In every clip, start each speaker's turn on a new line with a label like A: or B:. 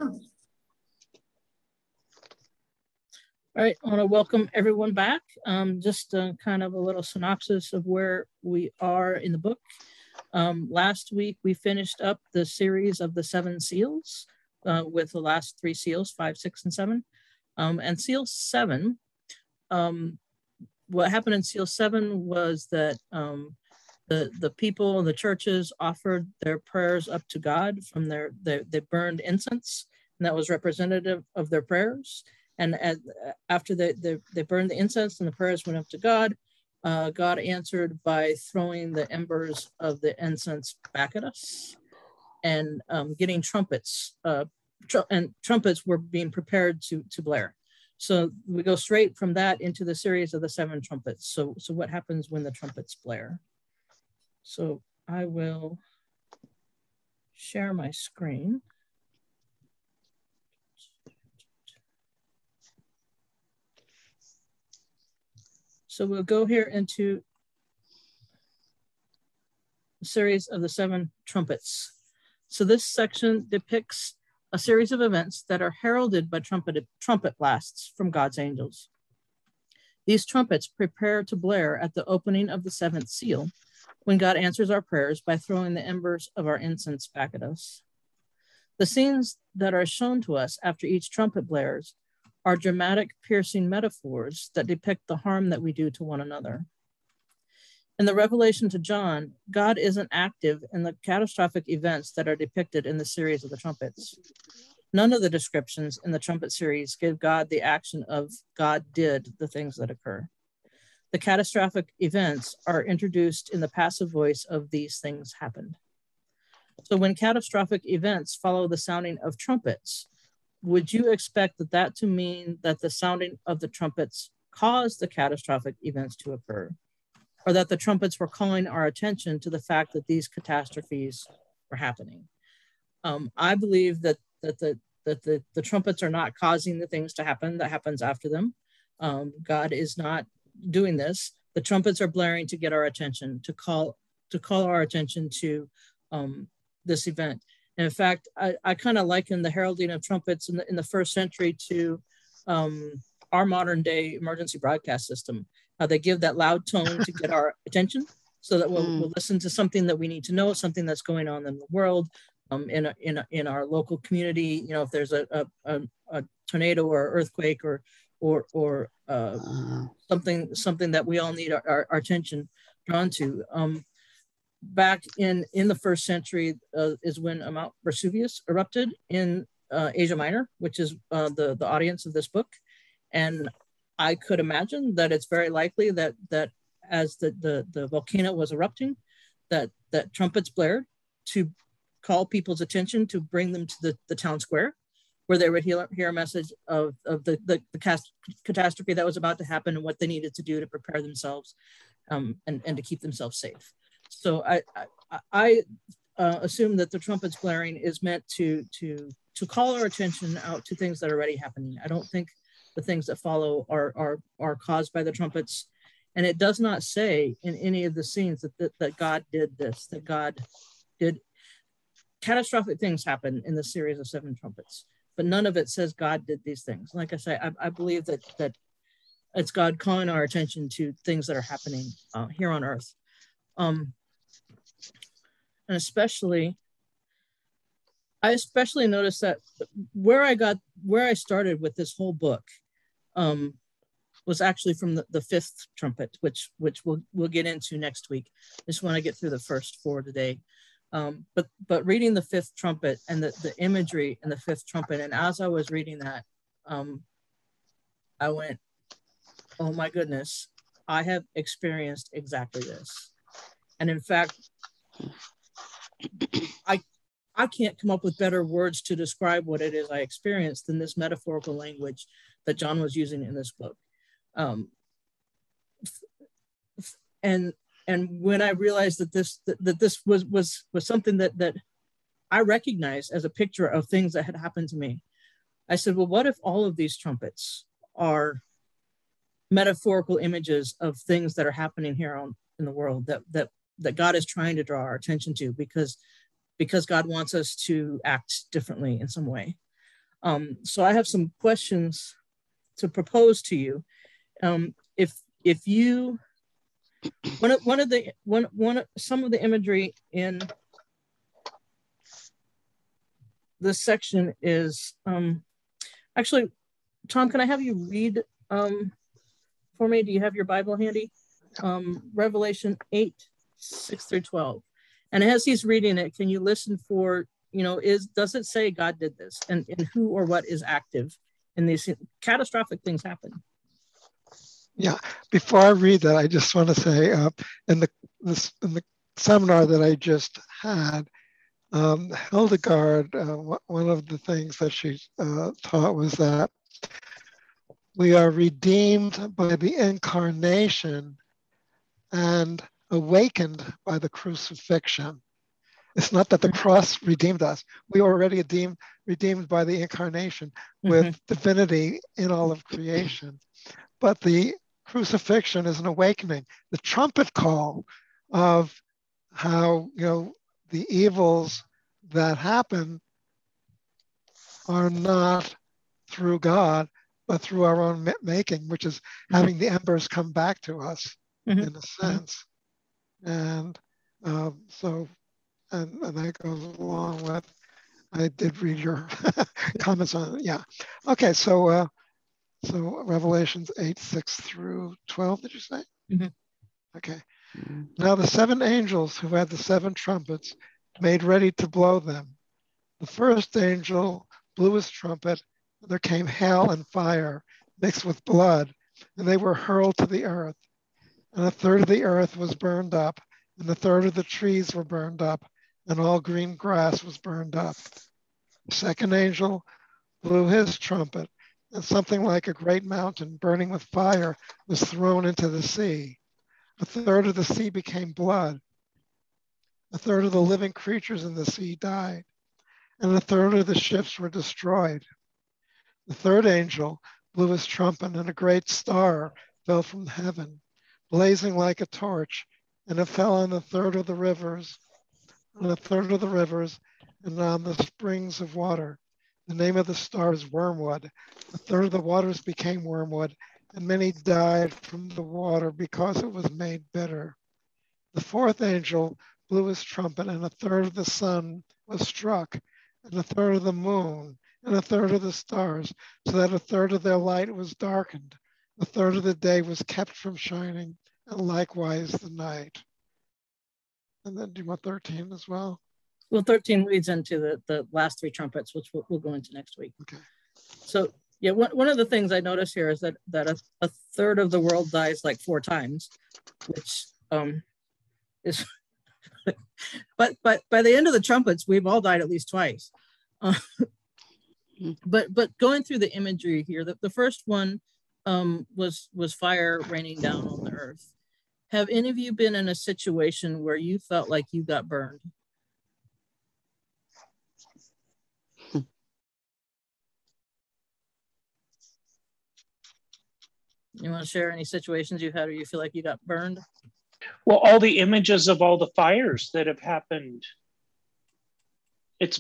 A: All right, I want to welcome everyone back. Just kind of a little synopsis of where we are in the book. Last week, we finished up the series of the 7 seals with the last 3 seals, 5, 6, and 7. And seal 7, what happened in seal 7 was that the people, the churches offered their prayers up to God from they burned incense, and that was representative of their prayers. And after they burned the incense and the prayers went up to God, God answered by throwing the embers of the incense back at us and getting trumpets. And trumpets were being prepared to blare. So we go straight from that into the series of the 7 trumpets. So what happens when the trumpets blare? So I will share my screen. So we'll go here into the series of the 7 trumpets. So this section depicts a series of events that are heralded by trumpet blasts from God's angels. These trumpets prepare to blare at the opening of the 7th seal, when God answers our prayers by throwing the embers of our incense back at us. The scenes that are shown to us after each trumpet blares are dramatic, piercing metaphors that depict the harm that we do to one another. In the revelation to John, God isn't active in the catastrophic events that are depicted in the series of the trumpets. None of the descriptions in the trumpet series give God the action of God did the things that occur. The catastrophic events are introduced in the passive voice of these things happened. So when catastrophic events follow the sounding of trumpets, would you expect that to mean that the sounding of the trumpets caused the catastrophic events to occur, or that the trumpets were calling our attention to the fact that these catastrophes were happening? I believe that the trumpets are not causing the things to happen that happens after them. God is not doing this. The trumpets are blaring to get our attention, to call our attention to this event. And in fact, I kind of liken the heralding of trumpets in the first century to our modern day emergency broadcast system. They give that loud tone to get our attention, so that we'll listen to something that we need to know, something that's going on in the world, in our local community. You know, if there's a tornado or earthquake or something that we all need our attention drawn to. Back in the first century is when Mount Vesuvius erupted in Asia Minor, which is the audience of this book. And I could imagine that it's very likely that as the volcano was erupting, that trumpets blared to call people's attention, to bring them to the town square, where they would hear a message of the catastrophe that was about to happen and what they needed to do to prepare themselves and to keep themselves safe. So I assume that the trumpets blaring is meant to call our attention out to things that are already happening. I don't think the things that follow are caused by the trumpets. And it does not say in any of the scenes that God did this, that God did. Catastrophic things happen in the series of 7 trumpets, but none of it says God did these things. Like I say, I believe that it's God calling our attention to things that are happening here on earth. And I especially noticed that where I started with this whole book was actually from the 5th trumpet, which we'll get into next week. I just want to get through the first 4 today. But reading the 5th trumpet and the imagery in the 5th trumpet, and as I was reading that, I went, oh my goodness, I have experienced exactly this. And in fact, I can't come up with better words to describe what it is I experienced than this metaphorical language that John was using in this book. And when I realized that this was something that I recognized as a picture of things that had happened to me, I said, well, what if all of these trumpets are metaphorical images of things that are happening here in the world that God is trying to draw our attention to because God wants us to act differently in some way. So I have some questions to propose to you. If you some of the imagery in this section is actually, Tom, can I have you read for me? Do you have your Bible handy? Revelation 8, 6 through 12. And as he's reading it, can you listen for, does it say God did this, and who or what is active in these catastrophic things happen?
B: Yeah, before I read that, I just want to say in the seminar that I just had, Hildegard, one of the things that she taught was that we are redeemed by the incarnation and awakened by the crucifixion. It's not that the cross redeemed us. We were already redeemed by the incarnation with divinity in all of creation. But the crucifixion is an awakening. The trumpet call of how, the evils that happen are not through God, but through our own making, which is having the embers come back to us in a sense. And so that goes along with, I did read your comments on it. Yeah. Okay. So Revelations 8, 6 through 12, did you say? Okay. Now the 7 angels who had the 7 trumpets made ready to blow them. The first angel blew his trumpet, and there came hail and fire mixed with blood, and they were hurled to the earth. And a third of the earth was burned up, and a third of the trees were burned up, and all green grass was burned up. The second angel blew his trumpet, and something like a great mountain burning with fire was thrown into the sea. A third of the sea became blood. A third of the living creatures in the sea died, and a third of the ships were destroyed. The third angel blew his trumpet, and a great star fell from heaven, blazing like a torch, and it fell on a third of the rivers, and on the springs of water. The name of the star is wormwood. A third of the waters became wormwood, and many died from the water because it was made bitter. The fourth angel blew his trumpet, and a third of the sun was struck, and a third of the moon, and a third of the stars, so that a third of their light was darkened. A third of the day was kept from shining, and likewise the night. And then do you want 13 as well?
A: Well, 13 leads into the last 3 trumpets, which we'll go into next week.
B: Okay.
A: So yeah, one of the things I notice here is that a third of the world dies like 4 times, which is, but by the end of the trumpets, we've all died at least twice. But going through the imagery here, the first one was fire raining down on the earth. Have any of you been in a situation where you felt like you got burned? You want to share any situations you've had where you feel like you got burned?
C: Well, all the images of all the fires that have happened. It's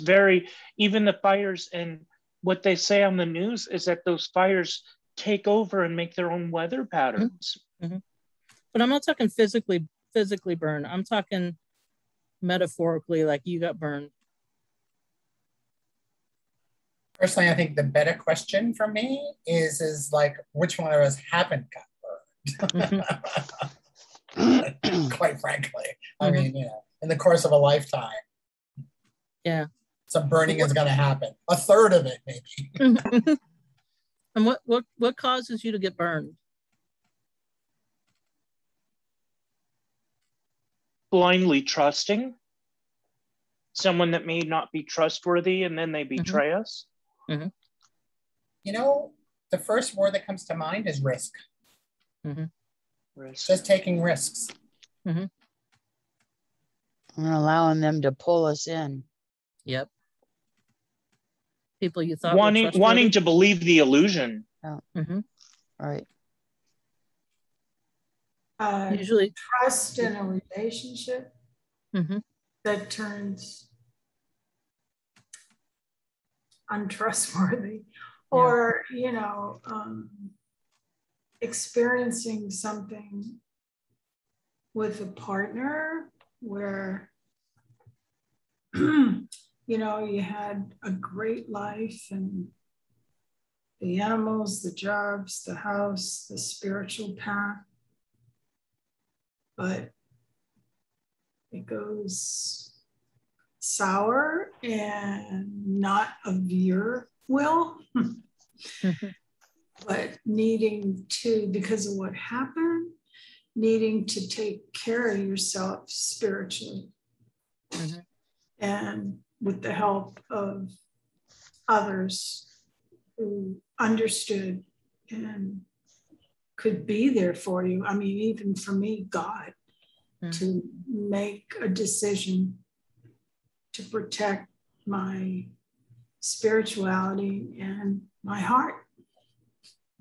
C: even the fires, and what they say on the news is that those fires take over and make their own weather patterns.
A: But I'm not talking physically burned. I'm talking metaphorically, like you got burned.
D: Personally, I think the better question for me is like, which one of us haven't got burned? Quite frankly, I mean, in the course of a lifetime, some burning is going to happen. A third of it, maybe.
A: And what causes you to get burned?
C: Blindly trusting someone that may not be trustworthy, and then they betray us.
D: The first word that comes to mind is risk.
C: Risk.
D: Just taking risks.
E: And allowing them to pull us in.
A: Yep. People you thought
C: wanting to believe the illusion.
E: Oh. Right.
A: Usually
F: trust in a relationship that turns untrustworthy, or, you know, experiencing something with a partner where, you know, you had a great life and the animals, the jobs, the house, the spiritual path, but it goes sour and not of your will, but needing to, because of what happened, needing to take care of yourself spiritually. And with the help of others who understood and could be there for you. I mean, even for me, God, to make a decision to protect my spirituality and my heart.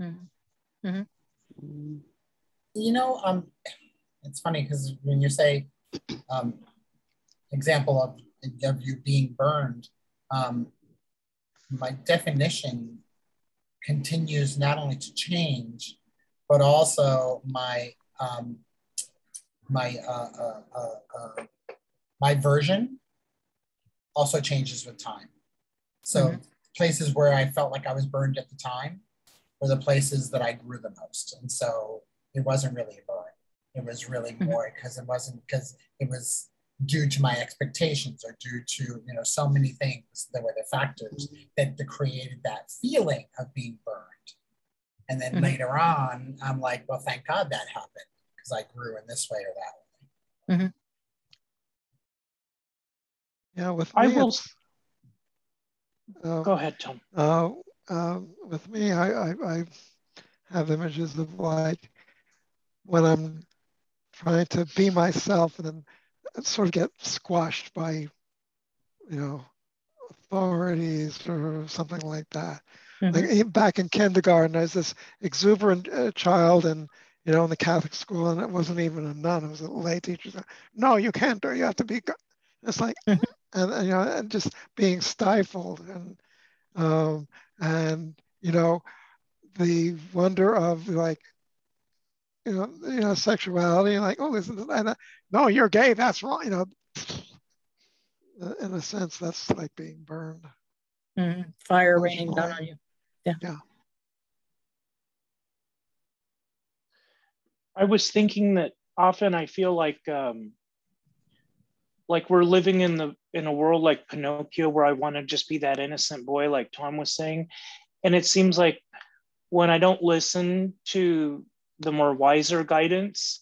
D: You know, it's funny because when you say example of you being burned, my definition continues not only to change, but also my version also changes with time. So places where I felt like I was burned at the time were the places that I grew the most. And so it wasn't really a burn. It was really more because it was due to my expectations or due to, you know, so many things that were the factors that created that feeling of being burned. And then later on, I'm like, well, thank God that happened because I grew in this way or that way.
B: Yeah, with me,
C: go ahead, Tom.
B: With me, I have images of like when I'm trying to be myself and then sort of get squashed by, you know, authorities or something like that. Like back in kindergarten, I was this exuberant child, and you know, in the Catholic school, and it wasn't even a nun; it was a lay teacher. So, no, you can't do. You have to be. It's like, and you know, and just being stifled, and you know, the wonder of like, you know, sexuality, like, oh, this is, no, you're gay. That's wrong. You know, in a sense, that's like being burned.
A: Fire raining down on you. Yeah.
C: I was thinking that often I feel like we're living in a world like Pinocchio, where I want to just be that innocent boy, like Tom was saying. And it seems like when I don't listen to the more wiser guidance,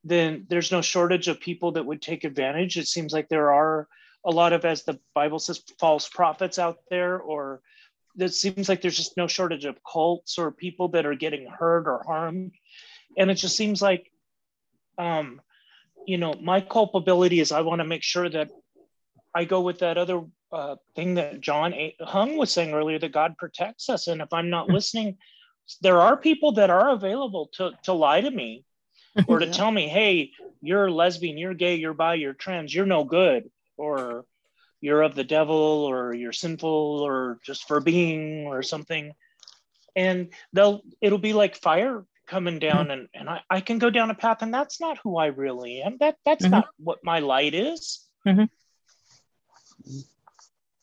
C: then there's no shortage of people that would take advantage. It seems like there are a lot of, as the Bible says, false prophets out there, or it seems like there's just no shortage of cults or people that are getting hurt or harmed. And it just seems like, you know, my culpability is I want to make sure that I go with that other thing that John Hung was saying earlier, that God protects us. And if I'm not listening, there are people that are available to lie to me or to tell me, hey, you're lesbian, you're gay, you're bi, you're trans, you're no good, or you're of the devil, or you're sinful, or just for being, or something. And it'll be like fire coming down, and I can go down a path, and that's not who I really am. That's not what my light is.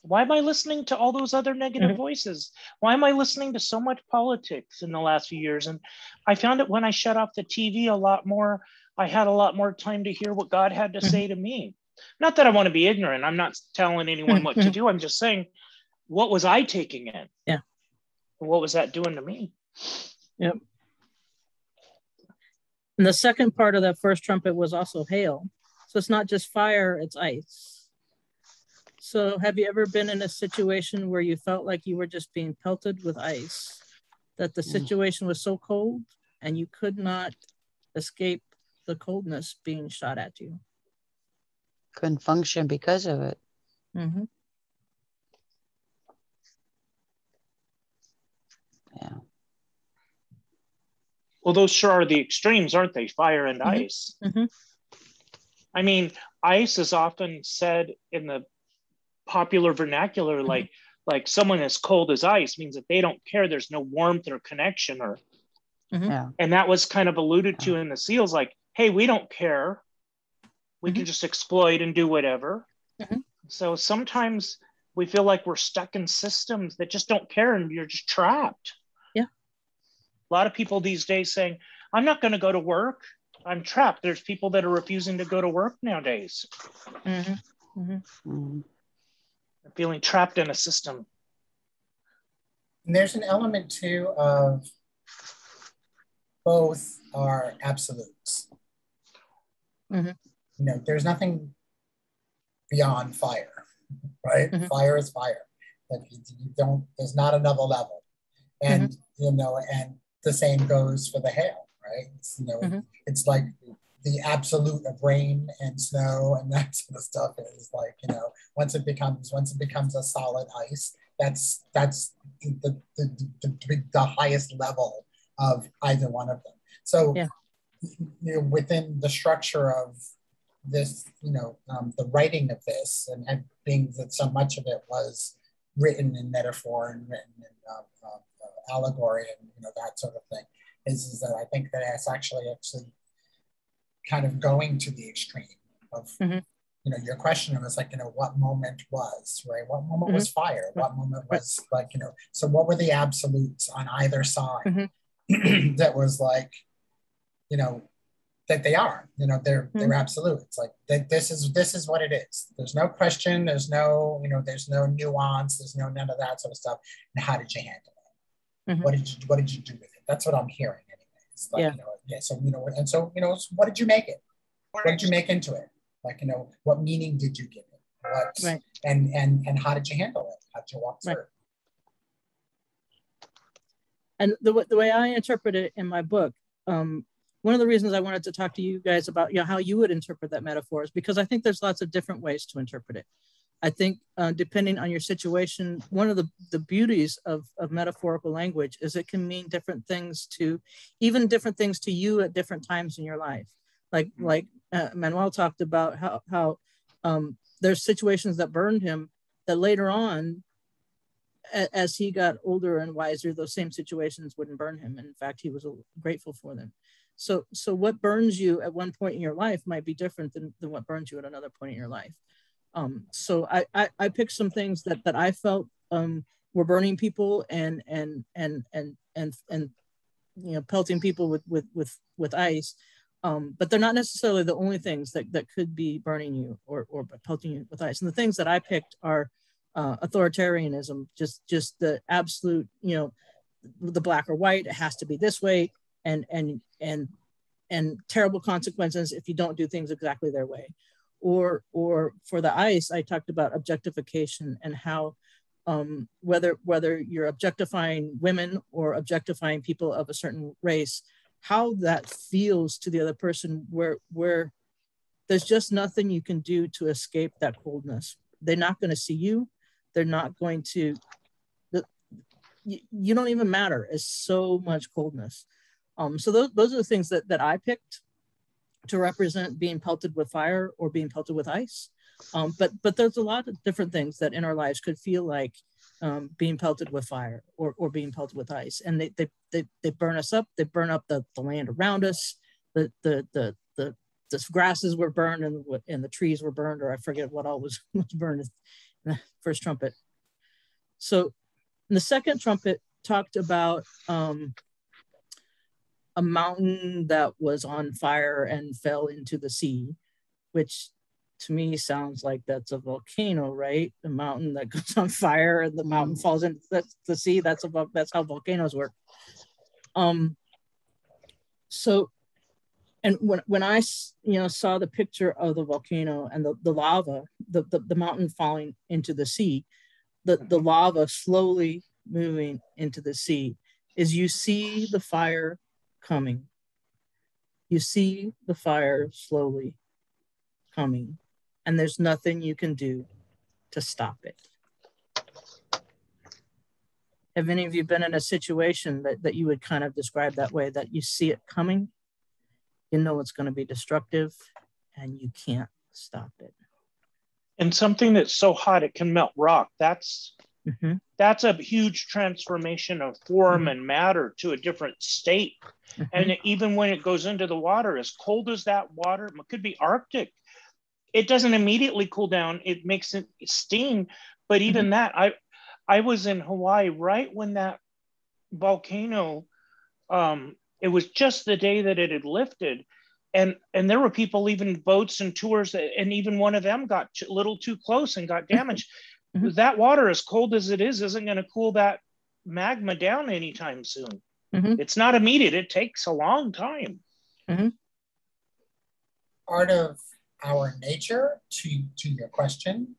C: Why am I listening to all those other negative voices? Why am I listening to so much politics in the last few years? And I found that when I shut off the TV a lot more, I had a lot more time to hear what God had to say to me. Not that I want to be ignorant. I'm not telling anyone what to do. I'm just saying, what was I taking in?
A: Yeah.
C: What was that doing to me?
A: Yep. And the second part of that first trumpet was also hail. So it's not just fire, it's ice. So have you ever been in a situation where you felt like you were just being pelted with ice, that the situation was so cold and you could not escape the coldness being shot at you?
E: Couldn't function because of it. Yeah.
C: Well, those sure are the extremes, aren't they? Fire and ice. I mean, ice is often said in the popular vernacular, like like someone as cold as ice means that they don't care. There's no warmth or connection, or and that was kind of alluded to in the seals, like, hey, we don't care. We can just exploit and do whatever. So sometimes we feel like we're stuck in systems that just don't care, and you're just trapped.
A: Yeah.
C: A lot of people these days saying, I'm not going to go to work. I'm trapped. There's people that are refusing to go to work nowadays. Feeling trapped in a system.
D: And there's an element too of both are absolutes. You know, there's nothing beyond fire, right? Fire is fire. Like you don't, there's not another level. And, you know, and the same goes for the hail, right? It's, you know, it's like the absolute of rain and snow and that sort of stuff is like, you know, once it becomes a solid ice, that's the highest level of either one of them. So, you know, within the structure of this, you know, the writing of this, and being that so much of it was written in metaphor and written in allegory and, you know, that sort of thing, is that I think that it's actually kind of going to the extreme of, you know, your question was like, you know, what moment was, right? What moment was fire? What moment was like, you know, so what were the absolutes on either side that was like, you know, that they are, you know, they're absolute. It's like this is what it is. There's no question. There's no, you know, there's no nuance. There's no none of that sort of stuff. And how did you handle it? What did you do with it? That's what I'm hearing, anyways. Like, you know, so you know, and so you know, so what did you make it? What did you make into it? Like, you know, what meaning did you give it? What and how did you handle it? How did you walk through?
A: And the way I interpret it in my book, one of the reasons I wanted to talk to you guys about, you know, how you would interpret that metaphor is because I think there's lots of different ways to interpret it. I think depending on your situation, one of the beauties of metaphorical language is it can mean different things to, even different things to you at different times in your life. Like Manuel talked about how there's situations that burned him that later on, as he got older and wiser, those same situations wouldn't burn him. And in fact, he was grateful for them. So what burns you at one point in your life might be different than what burns you at another point in your life. So I picked some things that I felt were burning people and you know, pelting people with ice. But they're not necessarily the only things that could be burning you or pelting you with ice. And the things that I picked are authoritarianism, just the absolute, you know, the black or white, it has to be this way, and terrible consequences if you don't do things exactly their way. Or for the ice, I talked about objectification and how whether you're objectifying women or objectifying people of a certain race, how that feels to the other person, where there's just nothing you can do to escape that coldness. They're not going to see you. They're not going to, you don't even matter. It's so much coldness. So those are the things that I picked to represent being pelted with fire or being pelted with ice. But there's a lot of different things that in our lives could feel like being pelted with fire or being pelted with ice. And they burn us up. They burn up the land around us. The grasses were burned and the trees were burned, or I forget what all was burned in the first trumpet. So the second trumpet talked about a mountain that was on fire and fell into the sea, which to me sounds like that's a volcano, right? The mountain that goes on fire and the mountain falls into the sea. That's how volcanoes work. So, and when I saw the picture of the volcano and the lava, the mountain falling into the sea, the lava slowly moving into the sea, is you see the fire coming. You see the fire slowly coming, and there's nothing you can do to stop it. Have any of you been in a situation that you would kind of describe that way, that you see it coming, you know it's going to be destructive, and you can't stop it?
C: And something that's so hot it can melt rock. That's
A: Mm-hmm.
C: That's a huge transformation of form and matter to a different state.
A: Mm-hmm.
C: And even when it goes into the water, as cold as that water, it could be Arctic, it doesn't immediately cool down. It makes it steam. But even that, I was in Hawaii right when that volcano, it was just the day that it had lifted. And there were people leaving boats and tours, and even one of them got a little too close and got damaged.
A: Mm-hmm.
C: That water, as cold as it is, isn't going to cool that magma down anytime soon.
A: Mm-hmm.
C: It's not immediate. It takes a long time.
A: Mm-hmm.
D: Part of our nature, to your question,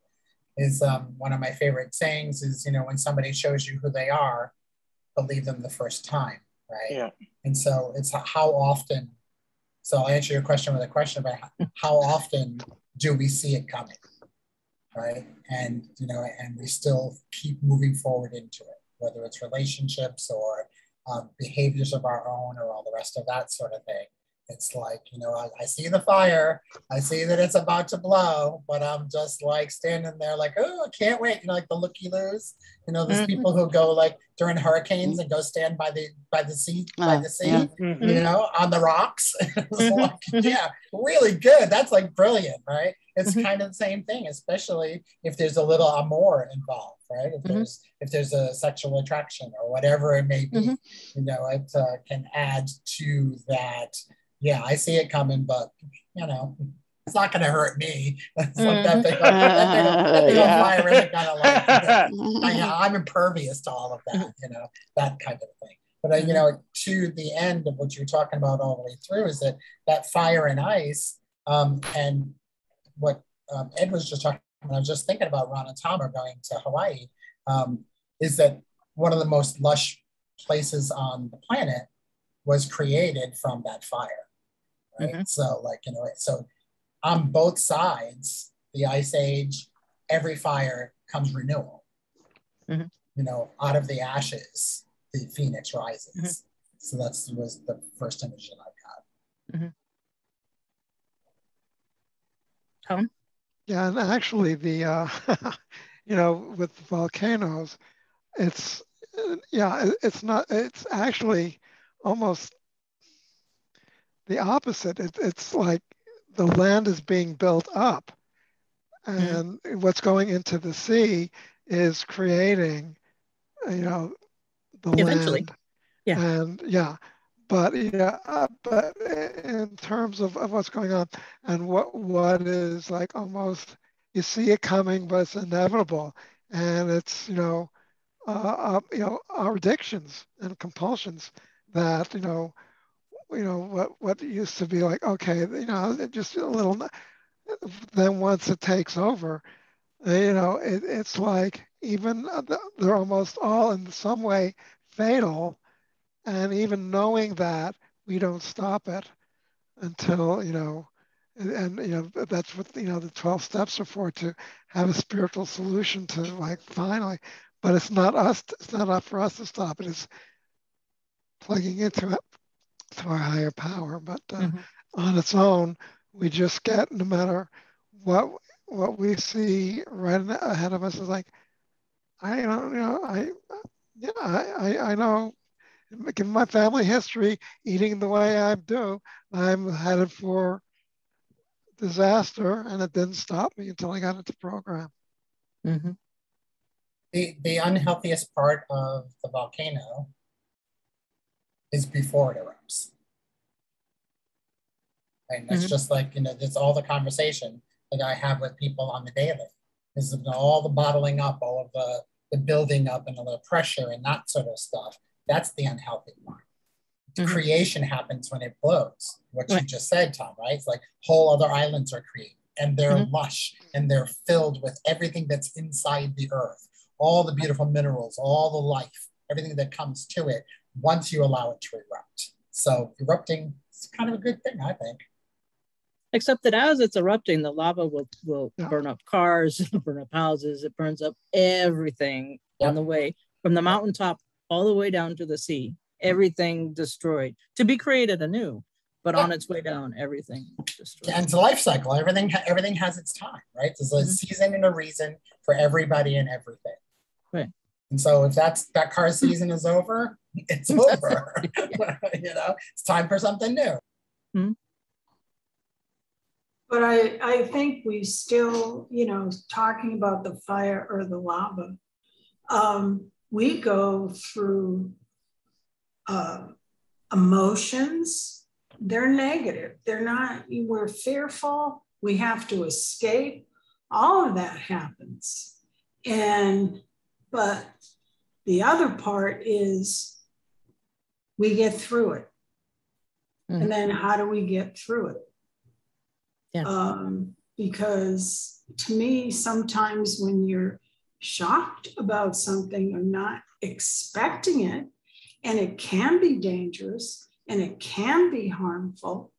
D: is one of my favorite sayings is, when somebody shows you who they are, believe them the first time, right?
C: Yeah.
D: And so it's how often, so I'll answer your question with a question about how often do we see it coming, right? And, and we still keep moving forward into it, whether it's relationships or behaviors of our own or all the rest of that sort of thing. It's like, I see the fire, I see that it's about to blow, but I'm just like standing there like, oh, I can't wait. Like the looky-loos, there's people who go like during hurricanes and go stand by the sea, on the rocks. Like, yeah, really good. That's like brilliant, right? It's kind of the same thing, especially if there's a little amour involved, right? If there's a sexual attraction or whatever it may be, it can add to that. Yeah, I see it coming, but it's not going to hurt me. It's like that big on fire isn't going to like. I'm impervious to all of that, that kind of thing. But to the end of what you're talking about all the way through is that fire and ice, and what Ed was just talking about. I was just thinking about Ron and Tom are going to Hawaii. Is that one of the most lush places on the planet was created from that fire. Right. So so on both sides, the Ice Age, every fire comes renewal. Out of the ashes, the phoenix rises. So that was the first image that I got.
A: Tom?
B: Yeah, and actually the, with volcanoes, it's actually almost the opposite. It's like the land is being built up, and what's going into the sea is creating, the
A: Eventually.
B: land.
A: Yeah.
B: And but in terms of what's going on and what is like almost, you see it coming, but it's inevitable, and it's our addictions and compulsions that what used to be like, okay, just a little, then once it takes over, it's like even they're almost all in some way fatal, and even knowing that, we don't stop it until and that's what the 12 steps are for, to have a spiritual solution to like finally. But it's not up for us to stop it. It's plugging into it, to our higher power. But on its own, we just get, no matter what we see right ahead of us, is like, I know, given my family history, eating the way I do, I'm headed for disaster, and it didn't stop me until I got into program.
D: The unhealthiest part of the volcano is before it erupts. And that's just like, that's all the conversation that I have with people on the daily, is all the bottling up, all of the building up and all the pressure and that sort of stuff. That's the unhealthy part. Creation happens when it blows. What you just said, Tom, right? It's like whole other islands are created, and they're lush, and they're filled with everything that's inside the earth, all the beautiful minerals, all the life, everything that comes to it once you allow it to erupt. So erupting is kind of a good thing, I think.
A: Except that as it's erupting, the lava will burn up cars, burn up houses. It burns up everything on the way from the mountaintop all the way down to the sea. Everything destroyed to be created anew, but on its way down, everything destroyed.
D: And it's a life cycle. Everything has its time, right? There's a season and a reason for everybody and everything.
A: Right.
D: And so if that car season is over, it's over. You know, it's time for something new.
A: Mm-hmm.
F: But I think we still, you know, talking about the fire or the lava, we go through emotions. They're negative. They're not, we're fearful. We have to escape. All of that happens. But the other part is we get through it. Mm-hmm. And then how do we get through it?
A: Yeah.
F: Because to me, sometimes when you're shocked about something or not expecting it, and it can be dangerous and it can be harmful,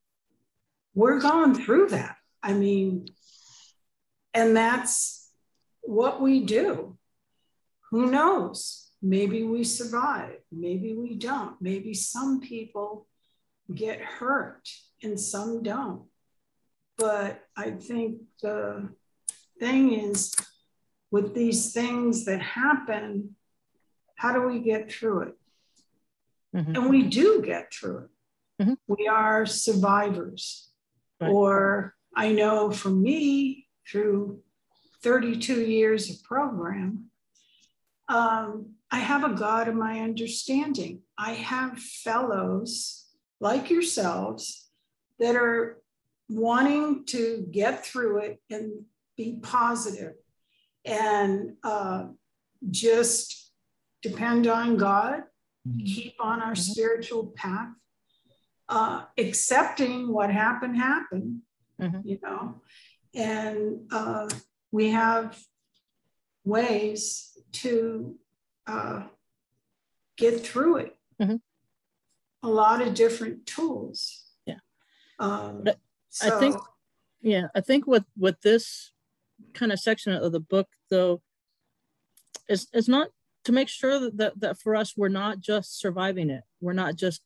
F: we're going through that. I mean, and that's what we do. Who knows? Maybe we survive, maybe we don't. Maybe some people get hurt and some don't. But I think the thing is, with these things that happen, how do we get through it? Mm-hmm. And we do get through it. Mm-hmm. We are survivors. Right. Or I know for me, through 32 years of program, I have a God of my understanding. I have fellows like yourselves that are wanting to get through it and be positive and just depend on God, mm-hmm. keep on our mm-hmm. spiritual path, accepting what happened, mm-hmm. you know, and we have ways to get through it. Mm-hmm. A lot of different tools.
A: Yeah. So, I think what this kind of section of the book, though, is not to make sure that for us, we're not just surviving it. We're not just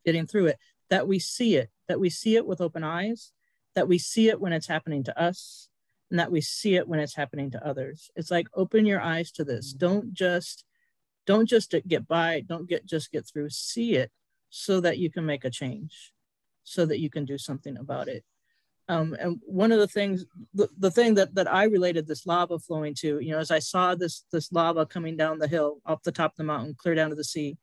A: getting through it, that we see it with open eyes, that we see it when it's happening to us, and that we see it when it's happening to others. It's like, open your eyes to this. Don't just get by. Don't just get through. See it so that you can make a change, so that you can do something about it. And one of the things, the thing that I related this lava flowing to, you know, as I saw this lava coming down the hill, off the top of the mountain, clear down to the sea,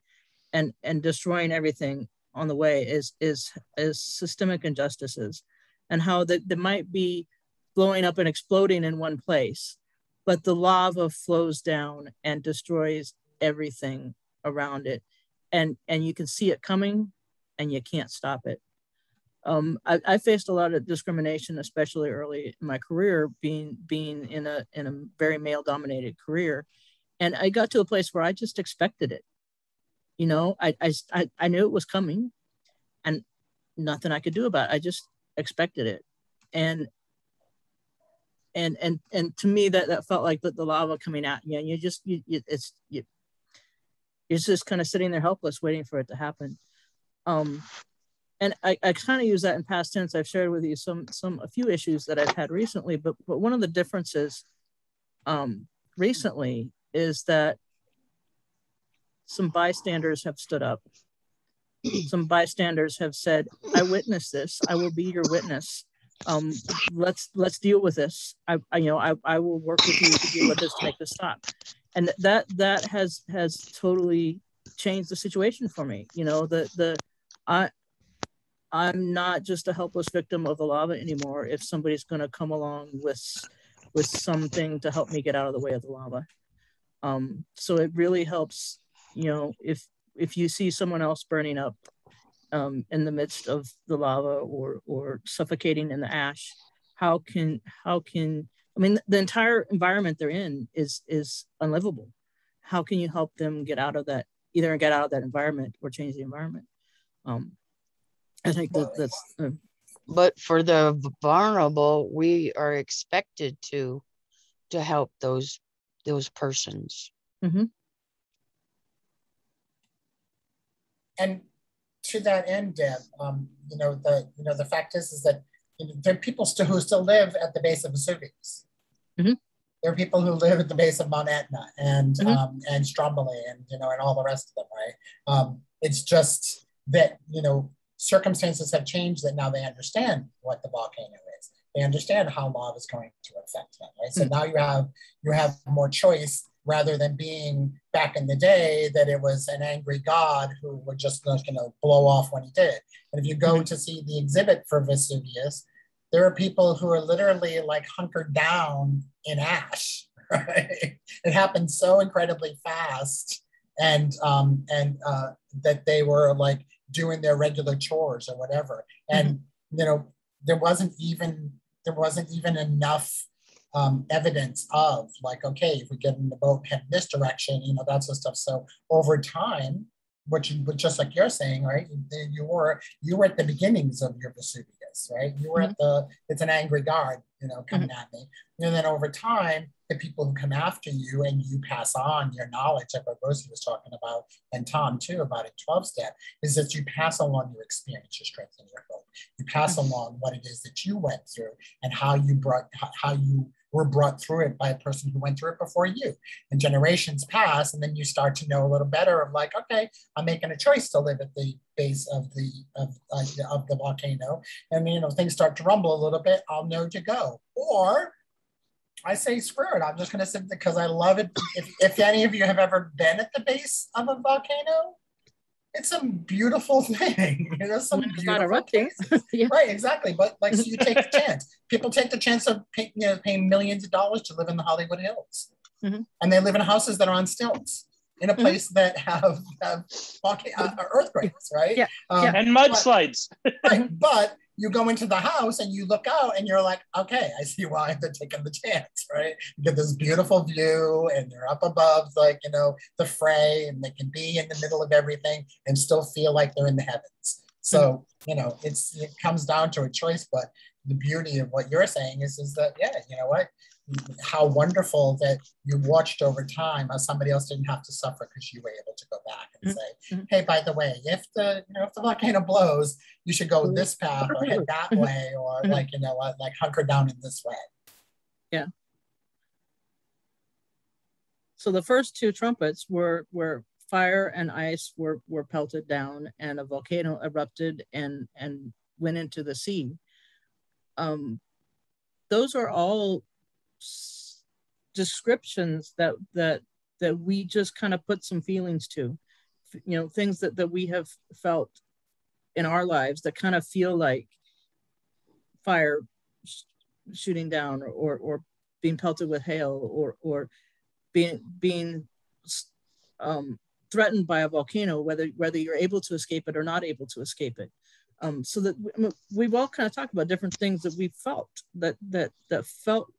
A: and destroying everything on the way, is systemic injustices, and how that they might be blowing up and exploding in one place, but the lava flows down and destroys everything around it, and you can see it coming, and you can't stop it. I faced a lot of discrimination, especially early in my career, being in a very male-dominated career, and I got to a place where I just expected it. You know, I knew it was coming, and nothing I could do about it. I just expected it, and to me that felt like the lava coming at you, and you're just kind of sitting there helpless, waiting for it to happen. And I kind of use that in past tense. I've shared with you a few issues that I've had recently, but one of the differences recently is that some bystanders have stood up. Some bystanders have said, I witnessed this. I will be your witness. Let's deal with this. I will work with you to deal with this, to make this stop. And that has totally changed the situation for me. You know, I'm not just a helpless victim of the lava anymore. If somebody's going to come along with something to help me get out of the way of the lava. So it really helps, you know, if you see someone else burning up in the midst of the lava or suffocating in the ash, how can I mean, the entire environment they're in is unlivable. How can you help them get out of that, either get out of that environment or change the environment? I think that's.
E: But for the vulnerable, we are expected to help those persons.
A: Mm-hmm.
D: And to that end, Deb, the fact is that there are people who still live at the base of Vesuvius.
A: Mm-hmm.
D: There are people who live at the base of Mount Etna and and Stromboli and and all the rest of them, right? It's just that circumstances have changed that now they understand what the volcano is. They understand how lava is going to affect them, right? So now you have more choice rather than being back in the day that it was an angry God who would just blow off when he did. And if you go to see the exhibit for Vesuvius, there are people who are literally like hunkered down in ash, right? It happened so incredibly fast, and that they were like doing their regular chores or whatever. And there wasn't even enough evidence of like, okay, if we get in the boat head this direction, that sort of stuff. So over time, which just like you're saying, right? You were at the beginnings of your Vesuvius, right? You were at it's an angry God, coming at me. And then over time, the people who come after you and you pass on your knowledge, like what Rosie was talking about, and Tom too, about in 12-step, is that you pass along your experience, your strength, and your hope. You pass along what it is that you went through and how you were brought through it by a person who went through it before you. And generations pass, and then you start to know a little better of like, okay, I'm making a choice to live at the base of the volcano, and things start to rumble a little bit. I'll know to go, or I say screw it. I'm just going to sit there because I love it. If any of you have ever been at the base of a volcano, it's a beautiful thing. Some beautiful places. Yeah. Right, exactly. But like, so you take the chance. People take the chance of paying millions of dollars to live in the Hollywood Hills, and they live in houses that are on stilts in a place that have earthquakes, right?
A: Yeah.
C: And mudslides.
D: Right, but you go into the house and you look out and you're like, okay, I see why they're taking the chance, right? You get this beautiful view and they're up above, like, the fray, and they can be in the middle of everything and still feel like they're in the heavens. So, it comes down to a choice, but the beauty of what you're saying is that, yeah, you know what? How wonderful that you watched over time how somebody else didn't have to suffer because you were able to go back and say, hey, by the way, if the volcano blows, you should go this path or head that way, or like hunker down in this way.
A: Yeah. So the first two trumpets were fire and ice were pelted down, and a volcano erupted and went into the sea. Those are all descriptions that we just kind of put some feelings to, things that we have felt in our lives that kind of feel like fire shooting down, or being pelted with hail, or being threatened by a volcano, whether you're able to escape it or not able to escape it. So that we've all kind of talked about different things that we felt that felt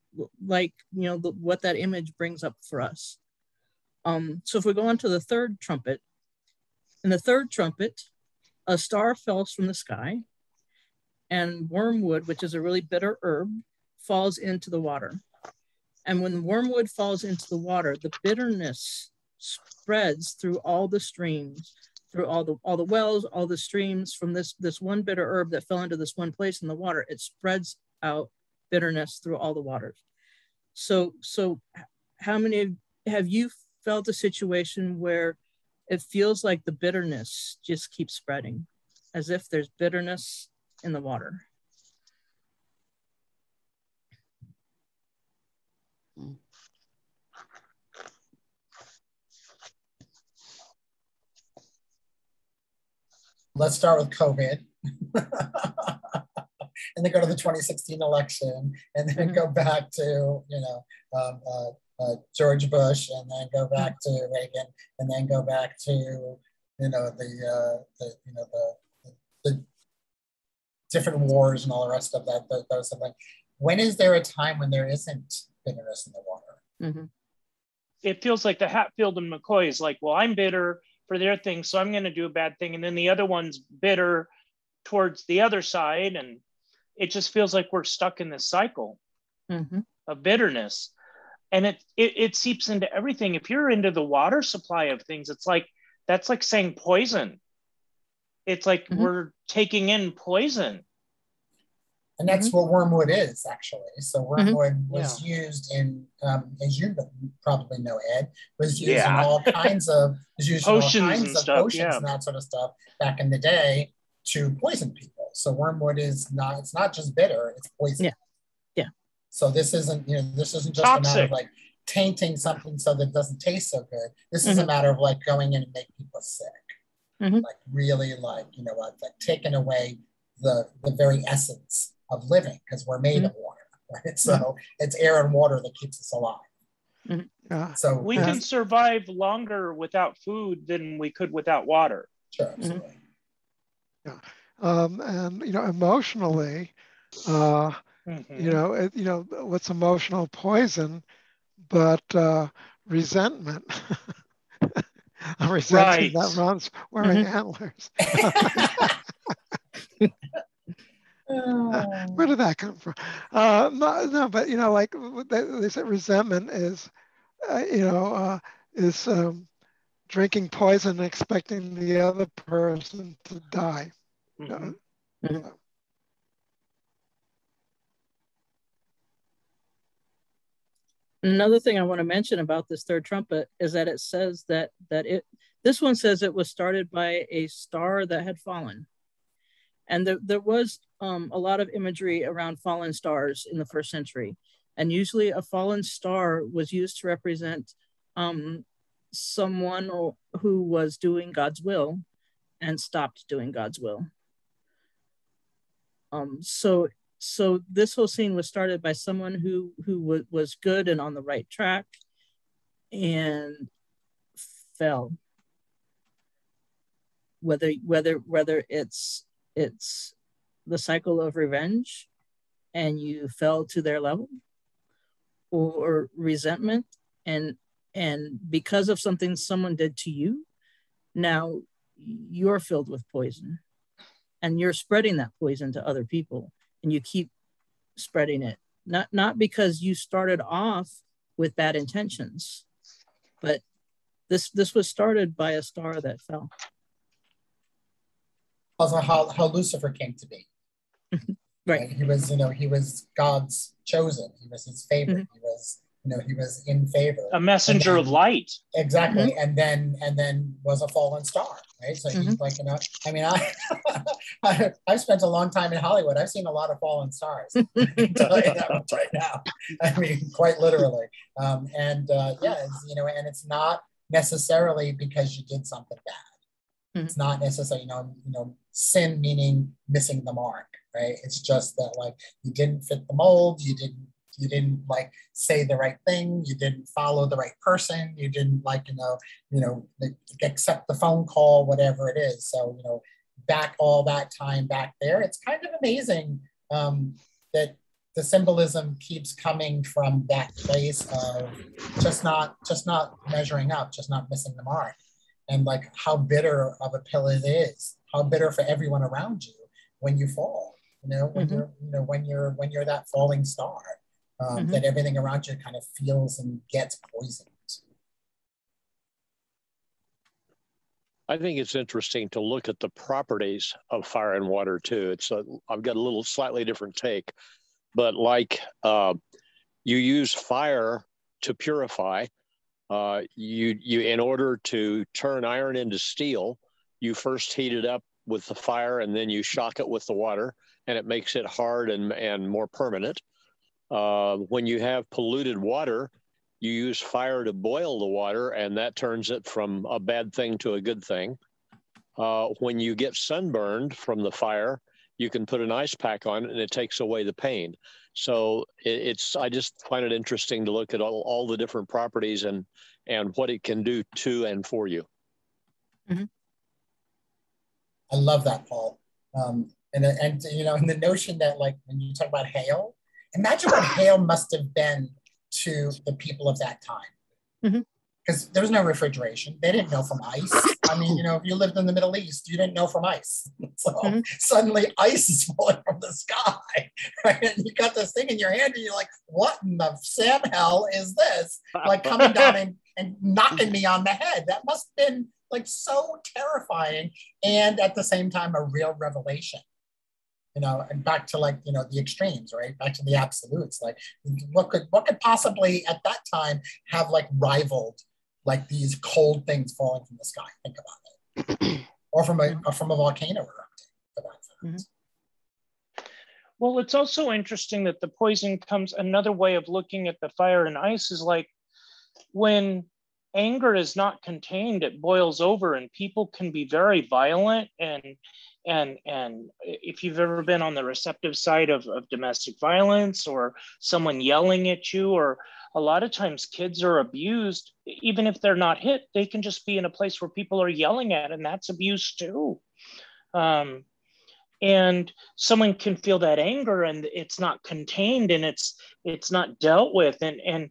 A: like, what that image brings up for us. So if we go on to the third trumpet, in the third trumpet, a star falls from the sky, and wormwood, which is a really bitter herb, falls into the water. And when the wormwood falls into the water, the bitterness spreads through all the streams, through all the wells, all the streams. From this one bitter herb that fell into this one place in the water, it spreads out bitterness through all the waters. So how many have you felt a situation where it feels like the bitterness just keeps spreading, as if there's bitterness in the water?
D: Let's start with COVID. And then go to the 2016 election, and then go back to, George Bush, and then go back to Reagan, and then go back to, the different wars and all the rest of that. Those things. When is there a time when there isn't bitterness in the water?
C: It feels like the Hatfield and McCoy is like, well, I'm bitter for their thing, so I'm going to do a bad thing, and then the other one's bitter towards the other side, and it just feels like we're stuck in this cycle of bitterness. And it seeps into everything. If you're into the water supply of things, it's like, that's like saying poison. It's like we're taking in poison.
D: And that's what wormwood is, actually. So wormwood was used in, as you probably know, Ed, was used in all kinds of
C: potions and
D: that sort of stuff back in the day to poison people. So wormwood is not, it's not just bitter, it's poison.
A: Yeah.
D: So this isn't, this isn't just
C: toxic.
D: a matter of like tainting something so that it doesn't taste so good. This is a matter of like going in and make people sick. Like really like, like taking away the very essence of living, because we're made of water, right? So it's air and water that keeps us alive. So
C: we can survive longer without food than we could without water.
D: Sure, absolutely.
B: And emotionally, what's emotional poison, but resentment. I'm resenting that Ron's wearing antlers. Where did that come from? No, but like they said, resentment is, drinking poison and expecting the other person to die.
A: Another thing I want to mention about this third trumpet is that it says this one says it was started by a star that had fallen. And there was a lot of imagery around fallen stars in the first century. And usually a fallen star was used to represent someone who was doing God's will and stopped doing God's will. So this whole scene was started by someone who was good and on the right track and fell. Whether it's the cycle of revenge and you fell to their level, or resentment and because of something someone did to you, now you're filled with poison and you're spreading that poison to other people, and you keep spreading it, not because you started off with bad intentions, but this was started by a star that fell.
D: Also how Lucifer came to be.
A: Right.
D: He was, he was God's chosen. He was his favorite. He was, he was in favor.
C: A messenger of light.
D: Exactly. And then was a fallen star, right? So he's like, I mean, I've spent a long time in Hollywood. I've seen a lot of fallen stars. I can tell you that much right now. I mean, quite literally. And it's not necessarily because you did something bad. It's not necessarily, sin meaning missing the mark, right? It's just that like you didn't fit the mold, you didn't like say the right thing, you didn't follow the right person, you didn't like, accept the phone call, whatever it is. So, back all that time back there, it's kind of amazing that the symbolism keeps coming from that place of just not measuring up, just not missing the mark. And like how bitter of a pill it is, how bitter for everyone around you when you fall, when you're that falling star, that everything around you kind of feels and gets poisoned.
G: I think it's interesting to look at the properties of fire and water too. I've got a little slightly different take, but like you use fire to purify. You in order to turn iron into steel, you first heat it up with the fire and then you shock it with the water, and it makes it hard and more permanent. When you have polluted water, you use fire to boil the water, and that turns it from a bad thing to a good thing. When you get sunburned from the fire, you can put an ice pack on it and it takes away the pain. So I just find it interesting to look at all the different properties and what it can do to and for you.
D: I love that, Paul. And the notion that like when you talk about hail, imagine what hail must have been to the people of that time. Because there was no refrigeration. They didn't know from ice. I mean, if you lived in the Middle East, you didn't know from ice. So suddenly ice is falling from the sky, right? And you got this thing in your hand and you're like, what in the Sam hell is this? Like coming down and knocking me on the head. That must have been like so terrifying. And at the same time, a real revelation. you know, and back to like, you know, the extremes, right? Back to the absolutes. Like what could possibly at that time have like rivaled like these cold things falling from the sky? Think about it. Or from a volcano erupting, for that fact.
C: Mm-hmm. Well, it's also interesting that the poison comes, another way of looking at the fire and ice is like when anger is not contained, it boils over and people can be very violent. And if you've ever been on the receptive side of domestic violence or someone yelling at you, or a lot of times kids are abused, even if they're not hit, they can just be in a place where people are yelling at, and that's abuse too. And someone can feel that anger and it's not contained and it's not dealt with, and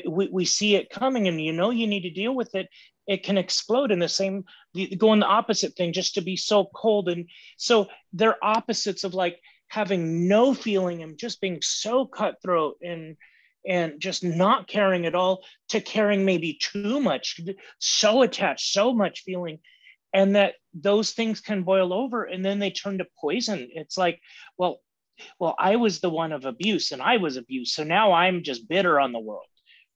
C: we see it coming, and you know you need to deal with it. It can explode in going the opposite thing, just to be so cold. And so they're opposites of like having no feeling and just being so cutthroat and just not caring at all, to caring maybe too much, so attached, so much feeling. And that those things can boil over and then they turn to poison. It's like, well, I was the one of abuse and I was abused, so now I'm just bitter on the world,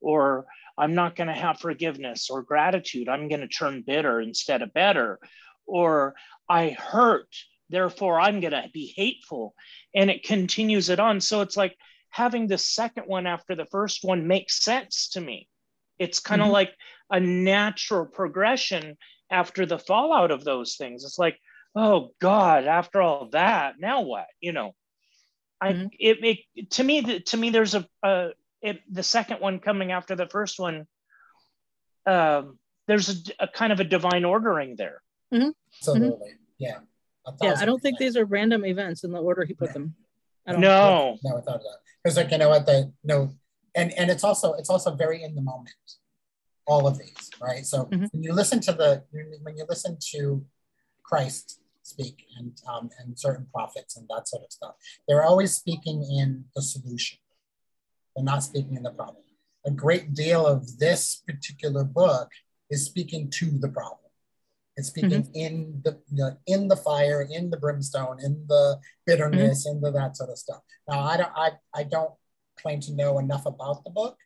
C: or I'm not going to have forgiveness or gratitude. I'm going to turn bitter instead of better, or I hurt, therefore I'm going to be hateful, and it continues it on. So it's like having the second one after the first one makes sense to me. It's kind of like a natural progression after the fallout of those things. It's like, oh God, after all that, now what? You know, to me, there's the second one coming after the first one. There's a kind of a divine ordering there.
D: Absolutely, yeah.
A: I don't think these are random events in the order he put them.
C: No,
D: without that. Because like, you know what, and it's also very in the moment. All of these, right? So when you listen to Christ speak and certain prophets and that sort of stuff, they're always speaking in the solution. They're not speaking in the problem. A great deal of this particular book is speaking to the problem. It's speaking in the fire, in the brimstone, in the bitterness, in that sort of stuff. Now, I don't claim to know enough about the book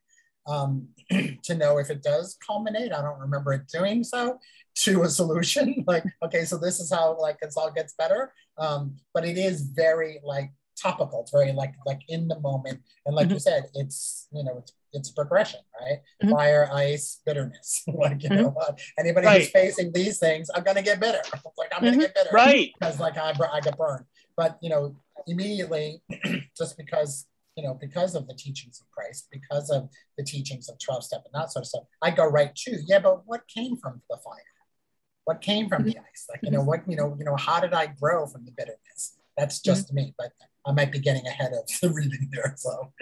D: to know if it does culminate. I don't remember it doing so, to a solution. Like, okay, so this is how like it all gets better. But it is very like topical. It's very like in the moment. And like you said, it's, you know, it's progression, right? Fire, ice, bitterness. Like, you know, anybody who's facing these things, I'm gonna get bitter. Like I'm gonna get bitter,
C: right?
D: Because like I get burned. But you know, immediately, just because, you know, because of the teachings of Christ, because of the teachings of 12-step and that sort of stuff, I go right to, yeah, but what came from the fire? What came from the ice? Like, you know, how did I grow from the bitterness? That's just me, but I might be getting ahead of the reading there. So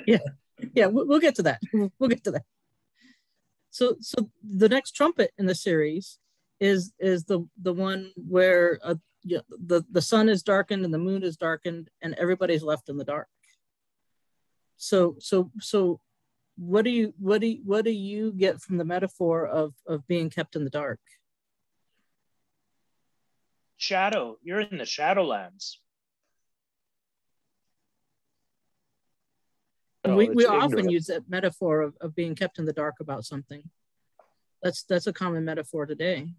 A: yeah, we'll get to that. We'll get to that. So the next trumpet in the series is the one where the sun is darkened and the moon is darkened and everybody's left in the dark. So what do you get from the metaphor of being kept in the dark?
C: Shadow. You're in the Shadowlands.
A: We often use that metaphor of being kept in the dark about something. That's a common metaphor today.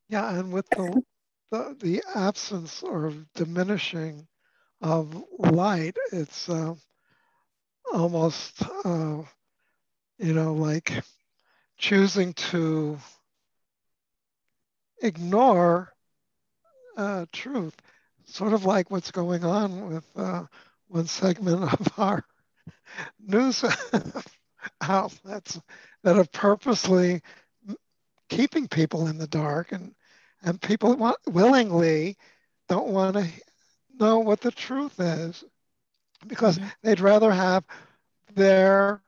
B: Yeah, and with the absence or diminishing of light, it's almost you know, like choosing to ignore truth, sort of like what's going on with one segment of our news outlets that are purposely keeping people in the dark, and people willingly don't want to know what the truth is, because they'd rather have their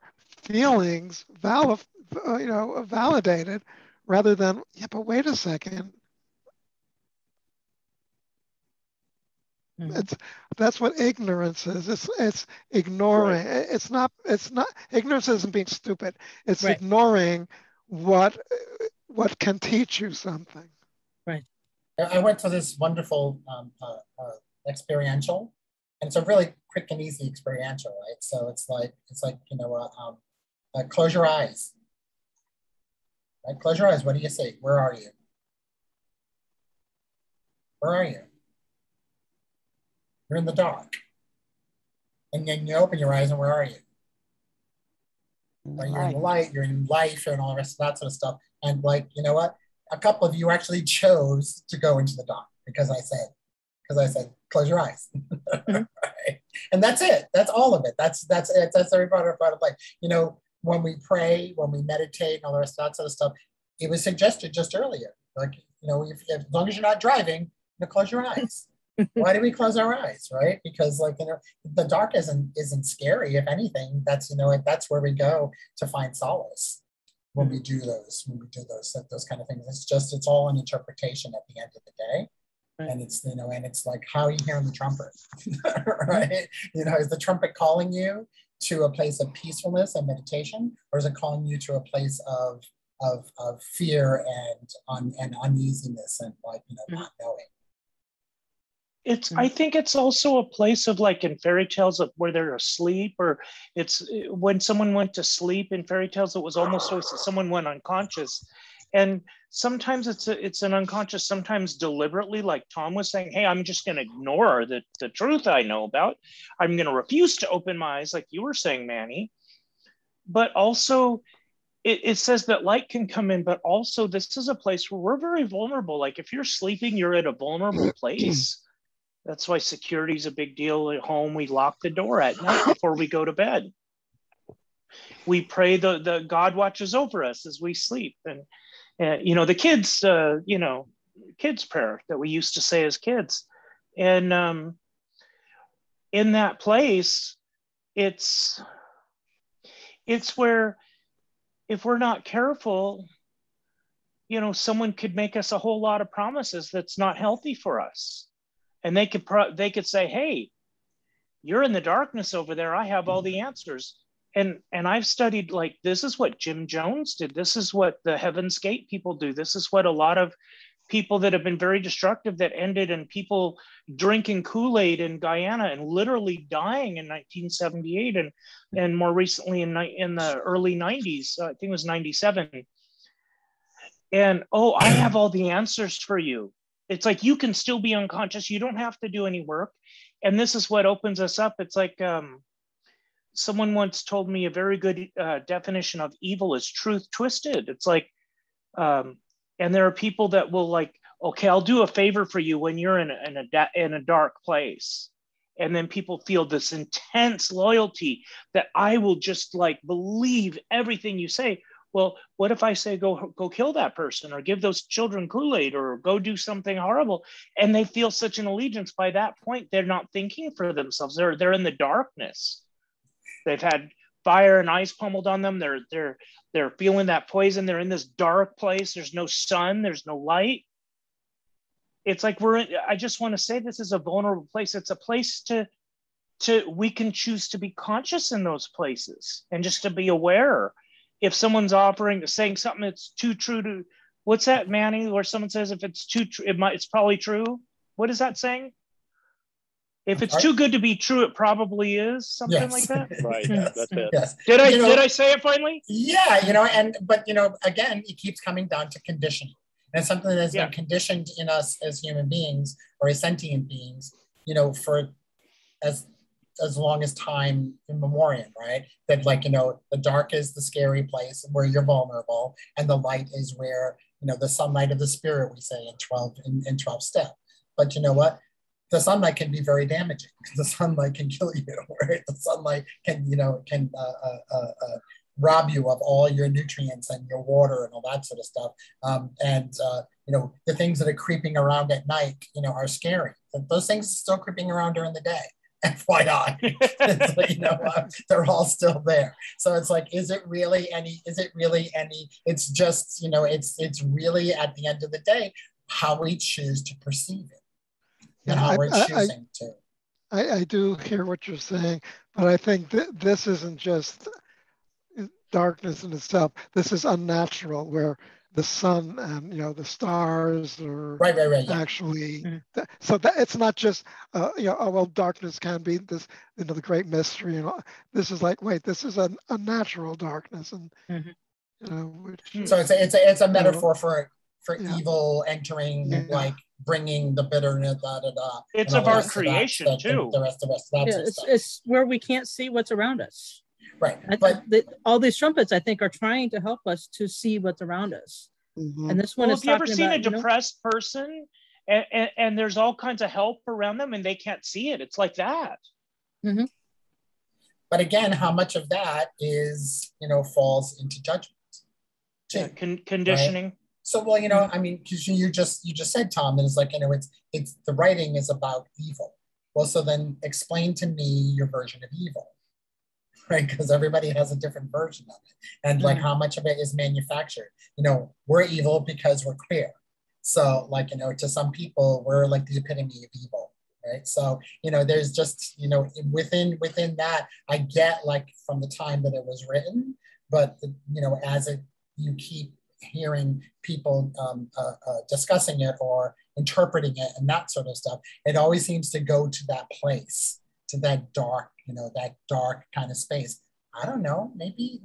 B: feelings validated rather than, yeah, but wait a second. That's what ignorance is. It's ignoring. Right. It's not ignorance isn't being stupid. It's ignoring what can teach you something.
A: Right.
D: I went to this wonderful experiential, and it's a really quick and easy experiential, right? So it's like close your eyes, right? Close your eyes. What do you see? Where are you? Where are you? You're in the dark. And then you open your eyes, and where are you? Right? You're in the light, you're in life, and all the rest of that sort of stuff. And like, you know what? A couple of you actually chose to go into the dark because I said, close your eyes. Right? And that's it. That's all of it. That's it. That's every part of life. You know, when we pray, when we meditate, and all the rest of that sort of stuff, it was suggested just earlier. Like, you know, as long as you're not driving, you know, close your eyes. Why do we close our eyes, right? Because, like, you know, the dark isn't scary. If anything, that's, you know, that's where we go to find solace when we do those kind of things. It's all an interpretation at the end of the day. Right. And it's, you know, and it's like, how are you hearing the trumpet? Right? You know, is the trumpet calling you to a place of peacefulness and meditation, or is it calling you to a place of fear and uneasiness and, like, you know, not knowing?
C: I think it's also a place of, like, in fairy tales of where they're asleep, or it's when someone went to sleep in fairy tales, it was almost always that someone went unconscious. And sometimes it's an unconscious, sometimes deliberately, like Tom was saying, hey, I'm just going to ignore the truth I know about. I'm going to refuse to open my eyes, like you were saying, Manny. But also, it says that light can come in, but also this is a place where we're very vulnerable. Like, if you're sleeping, you're at a vulnerable place. That's why security is a big deal at home. We lock the door at night before we go to bed. We pray the God watches over us as we sleep. And you know, the kids, you know, kids prayer that we used to say as kids. And in that place, it's where, if we're not careful, you know, someone could make us a whole lot of promises that's not healthy for us. And they could say, hey, you're in the darkness over there. I have all the answers. And I've studied, like, this is what Jim Jones did. This is what the Heaven's Gate people do. This is what a lot of people that have been very destructive that ended in people drinking Kool-Aid in Guyana and literally dying in 1978 and more recently in the early 90s. I think it was 97. And, oh, I have all the answers for you. It's like, you can still be unconscious. You don't have to do any work. And this is what opens us up. It's like, someone once told me a very good definition of evil is truth twisted. It's like, and there are people that will, like, okay, I'll do a favor for you when you're in a dark place. And then people feel this intense loyalty that I will just, like, believe everything you say. Well, what if I say, go kill that person, or give those children Kool-Aid, or go do something horrible? And they feel such an allegiance. By that point, they're not thinking for themselves. They're in the darkness. They've had fire and ice pummeled on them. They're feeling that poison. They're in this dark place. There's no sun. There's no light. It's like I just want to say, this is a vulnerable place. It's a place we can choose to be conscious in those places and just to be aware. If someone's saying something that's too true to, what's that, Manny, where someone says, if it's too true, it's probably true. What is that saying? If it's too good to be true, it probably is, something like that.
G: Right. Yes. That's it.
D: Yes.
C: Did I say it finally?
D: Yeah, you know, but you know, again, it keeps coming down to conditioning. And it's something that's been conditioned in us as human beings, or as sentient beings, you know, for as long as time immemorial, right? That, like, you know, the dark is the scary place where you're vulnerable, and the light is where, you know, the sunlight of the spirit, we say in 12 step. But you know what? The sunlight can be very damaging, because the sunlight can kill you, right? The sunlight can, you know, rob you of all your nutrients and your water and all that sort of stuff. You know, the things that are creeping around at night, you know, are scary. But those things are still creeping around during the day. FYI, it's like, you know, they're all still there. So it's like, is it really any? It's just, you know, it's really, at the end of the day, how we choose to perceive it, and how we're choosing to.
B: I do hear what you're saying, but I think this isn't just darkness in itself. This is unnatural, where the sun and the stars are
D: right, yeah.
B: actually so that it's not just oh well, darkness can be this the great mystery, this is like, wait, this is a natural darkness, and which,
D: so it's a metaphor for evil entering, like bringing the bitterness,
C: It's of our creation too.
D: The rest of us.
A: It's where we can't see what's around us.
D: Right.
A: All these trumpets, I think, are trying to help us to see what's around us. And this one is
C: have you ever seen
A: about,
C: a depressed person and there's all kinds of help around them and they can't see it? It's like that.
D: But again, how much of that is, falls into judgment?
C: Conditioning.
D: Right? So, well, I mean, because you just said, Tom, that it's like, it's the writing is about evil. Well, so then explain to me your version of evil. Right, because everybody has a different version of it, and like how much of it is manufactured. We're evil because we're queer, so like to some people we're like the epitome of evil, right? So there's just within that, I get like from the time that it was written, but as you keep hearing people discussing it or interpreting it and that sort of stuff, it always seems to go to that place, to that dark, that dark kind of space. I don't know, maybe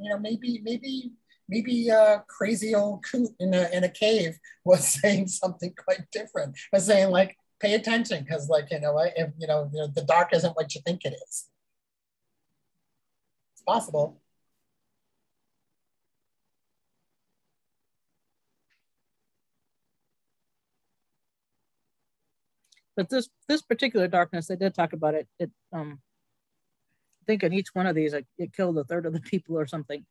D: crazy old coot in a cave was saying something quite different, was saying like, pay attention, because like, if the dark isn't what you think it is. It's possible.
A: But this particular darkness, they did talk about it. I think in each one of these, it killed a third of the people or something.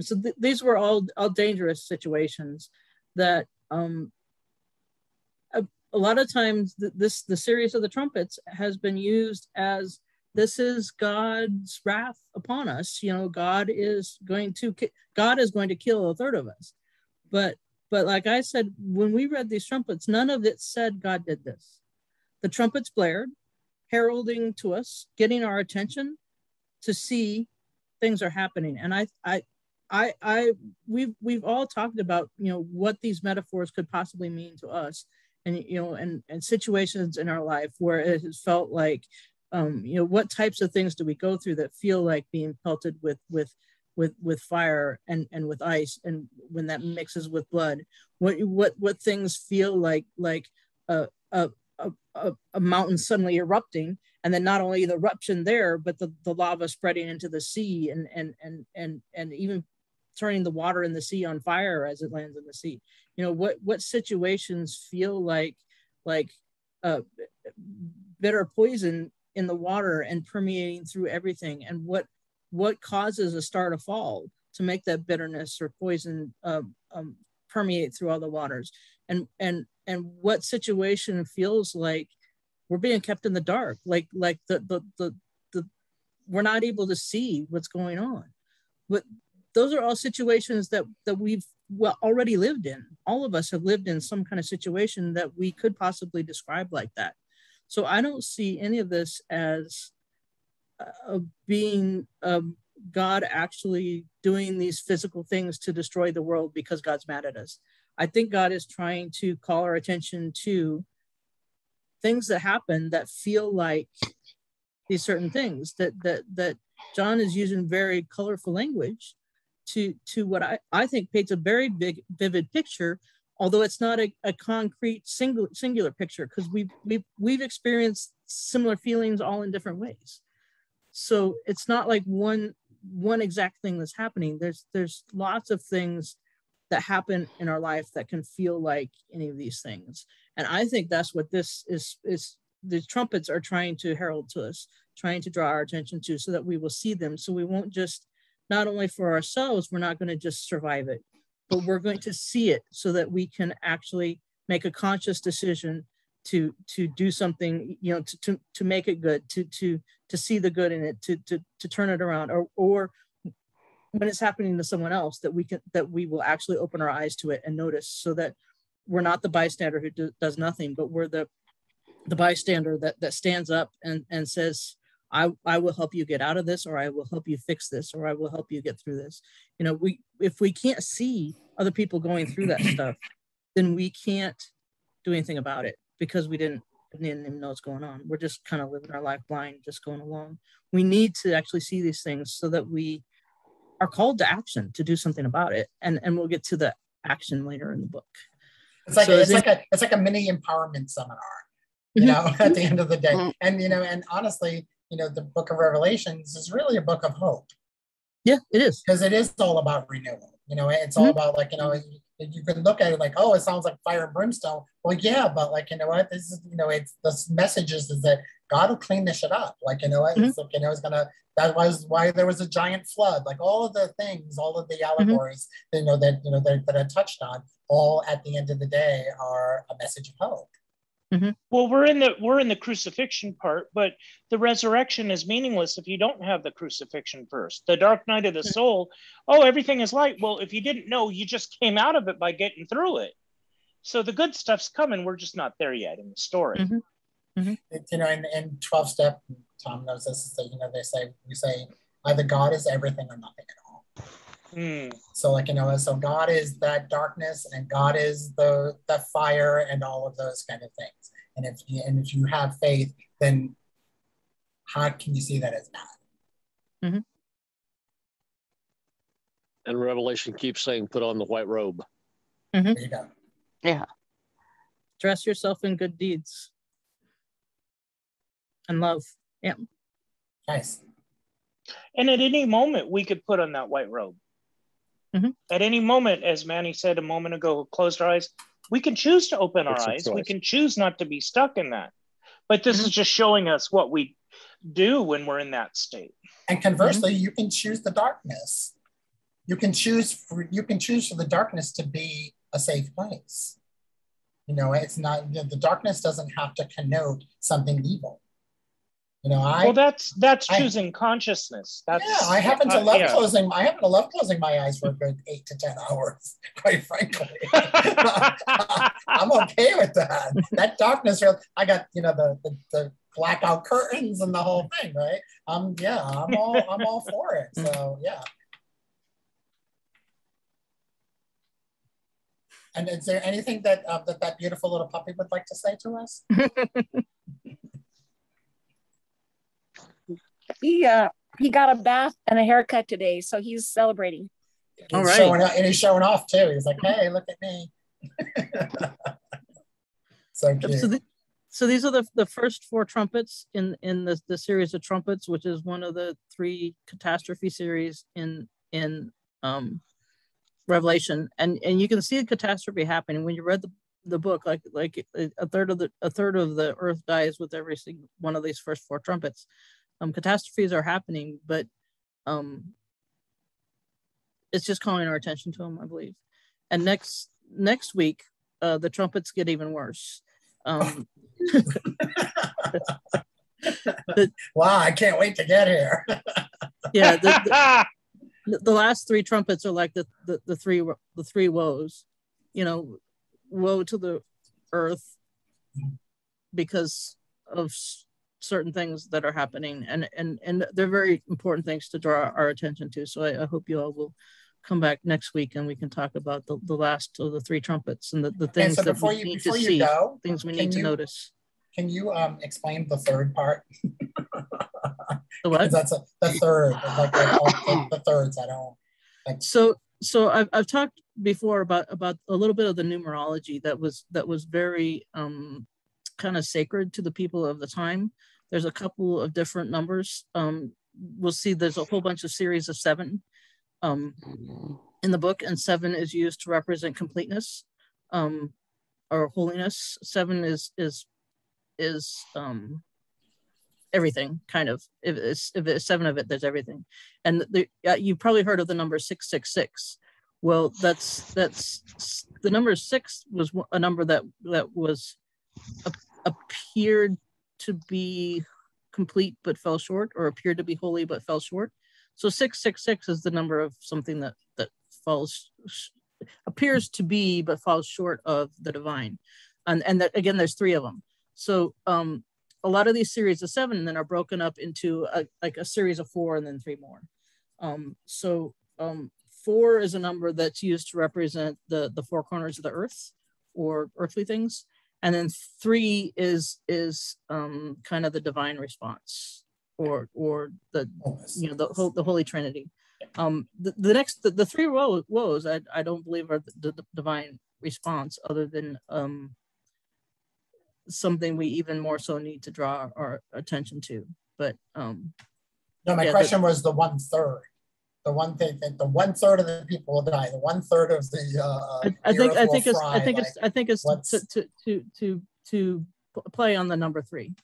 A: So these were all dangerous situations that a lot of times the series of the trumpets has been used as, this is God's wrath upon us. God is going to kill a third of us. But like I said, when we read these trumpets, none of it said God did this. The trumpets blared, heralding to us, getting our attention to see things are happening. And we've all talked about what these metaphors could possibly mean to us, and and situations in our life where it has felt like what types of things do we go through that feel like being pelted with fire and with ice, and when that mixes with blood, what things feel like a mountain suddenly erupting, and then not only the eruption there, but the lava spreading into the sea and even turning the water in the sea on fire as it lands in the sea. What situations feel like bitter poison in the water and permeating through everything, and what causes a star to fall to make that bitterness or poison permeate through all the waters, and what situation feels like we're being kept in the dark, like the we're not able to see what's going on. But those are all situations that we've already lived in. All of us have lived in some kind of situation that we could possibly describe like that. So I don't see any of this as being God actually doing these physical things to destroy the world because God's mad at us. I think God is trying to call our attention to things that happen that feel like these certain things, that John is using very colorful language to what I think paints a very big, vivid picture, although it's not a concrete singular picture, because we've experienced similar feelings all in different ways. So it's not like one exact thing that's happening. There's lots of things that happen in our life that can feel like any of these things. And I think that's what this is the trumpets are trying to herald to us, trying to draw our attention to, so that we will see them. So we won't just, not only for ourselves, we're not going to just survive it, but we're going to see it so that we can actually make a conscious decision to do something, to make it good, to see the good in it, to turn it around, or when it's happening to someone else, that we will actually open our eyes to it and notice, so that we're not the bystander who does nothing, but we're the bystander that stands up and says, I will help you get out of this, or I will help you fix this, or I will help you get through this. You know, if we can't see other people going through that stuff, then we can't do anything about it, because we didn't even know what's going on. We're just kind of living our life blind, just going along. We need to actually see these things so that we are called to action, to do something about it. And we'll get to the action later in the book.
D: It's like, it's like a mini empowerment seminar, you know, at the end of the day. And, you know, and honestly, you know, the book of Revelations is really a book of hope.
A: Yeah, it is.
D: Because it is all about renewal. You know, it's all about, like, you know, you can look at it like, oh, it sounds like fire and brimstone. Well, yeah, but, like, you know what, this is, you know, it's the message is that God will clean this shit up. Like, you know what, it's like, you know, it's gonna, that was why there was a giant flood. Like, all of the things, all of the allegories, you know, that I touched on, all at the end of the day are a message of hope.
C: Well, we're in the crucifixion part, but the resurrection is meaningless if you don't have the crucifixion first. The dark night of the soul, oh, everything is light. Well, if you didn't know, you just came out of it by getting through it. So the good stuff's coming. We're just not there yet in the story.
D: You know, in 12-step, Tom knows this, is that, you know, we say either God is everything or nothing at all. So, like, you know, so God is that darkness, and God is the fire, and all of those kind of things. And if you have faith, then how can you see that as bad?
G: And Revelation keeps saying, put on the white robe.
D: There you go.
E: Yeah.
A: Dress yourself in good deeds and love. Yeah.
D: Nice.
C: And at any moment, we could put on that white robe. At any moment, as Manny said a moment ago, closed our eyes, we can choose to open our eyes. We can choose not to be stuck in that. But this is just showing us what we do when we're in that state. And
D: conversely, you can choose the darkness. You can choose for the darkness to be a safe place. You know, it's not, the darkness doesn't have to connote something evil. You know,
C: that's choosing consciousness.
D: I happen to love closing my eyes for a good 8 to 10 hours, quite frankly. I'm okay with that. That darkness, I got, you know, the blackout curtains and the whole thing, right? I'm all for it. So yeah. And is there anything that that beautiful little puppy would like to say to us?
H: He got a bath and a haircut today, so he's celebrating.
D: He's showing off too. He's like, "Hey, look at me!" So cute.
A: So these are the first 4 trumpets in the series of trumpets, which is one of the 3 catastrophe series in Revelation, and you can see a catastrophe happening when you read the book. Like a third of the earth dies with every single one of these first 4 trumpets. Catastrophes are happening, but it's just calling our attention to them, I believe. And next week, the trumpets get even worse.
D: Wow, I can't wait to get here.
A: Yeah, the last 3 trumpets are like the three woes. You know, woe to the earth because of certain things that are happening, and they're very important things to draw our attention to. So I hope you all will come back next week and we can talk about the last of the 3 trumpets and the things that we need to see, things we need to notice.
D: Can you explain the third part?
A: The what?
D: That's the third, like the thirds. I don't. Like.
A: So I've talked before about a little bit of the numerology that was very kind of sacred to the people of the time. There's a couple of different numbers. We'll see there's a whole bunch of series of 7 in the book, and 7 is used to represent completeness or holiness. 7 is everything, kind of. If it's 7 of it, there's everything. And you probably heard of the number 666. Well, that's the number 6 was a number that was appeared to be complete but fell short, or appeared to be holy but fell short. So 666 is the number of something that appears to be but falls short of the divine, and that, again, there's 3 of them. So a lot of these series of 7 then are broken up into like a series of 4 and then 3 more. 4 is a number that's used to represent the 4 corners of the earth or earthly things. And then 3 is kind of the divine response or the, you know, the Holy Trinity. The 3 woes I don't believe are the divine response, other than something we even more so need to draw our attention to. But
D: no, my question was the 1/3. The one thing that the 1/3 of the people will die. The 1/3 of the
A: I think it's to play on the number 3.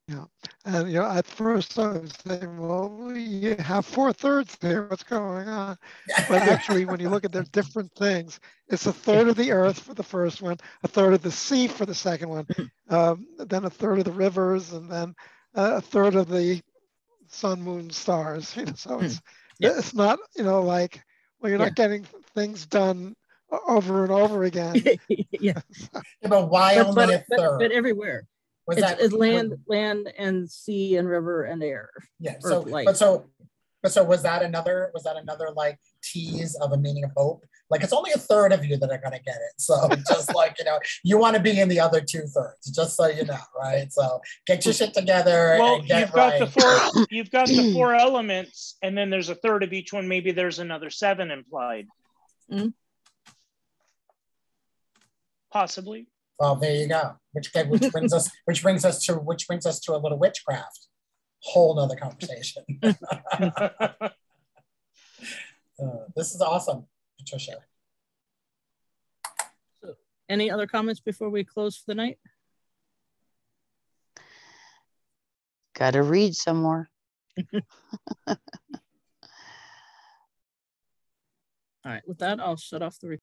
B: Yeah, and you know, at first I was saying, well, you have 4/3 there. What's going on? But actually, when you look at the different things, it's 1/3 of the earth for the first one, 1/3 of the sea for the second one, then 1/3 of the rivers, and then 1/3 of the sun, moon, stars. You know, so it's not, you know, like, well, you're not getting things done over and over again.
D: But why only 1/3?
A: But everywhere. It's land and sea and river and air.
D: Yeah. So, but was that another like tease of a meaning of hope? Like, it's only 1/3 of you that are going to get it. So just like, you know, you want to be in the other 2/3, just so you know, right? So get your shit together.
C: Well,
D: and get
C: you've got
D: right.
C: you've got the 4 elements, and then there's 1/3 of each one. Maybe there's another 7 implied.
A: Mm-hmm.
C: Possibly.
D: Well, there you go. Which brings us to a little witchcraft. Whole nother conversation. This is awesome, Patricia.
A: So, any other comments before we close for the night?
E: Got to read some more.
A: All right. With that, I'll shut off the recording.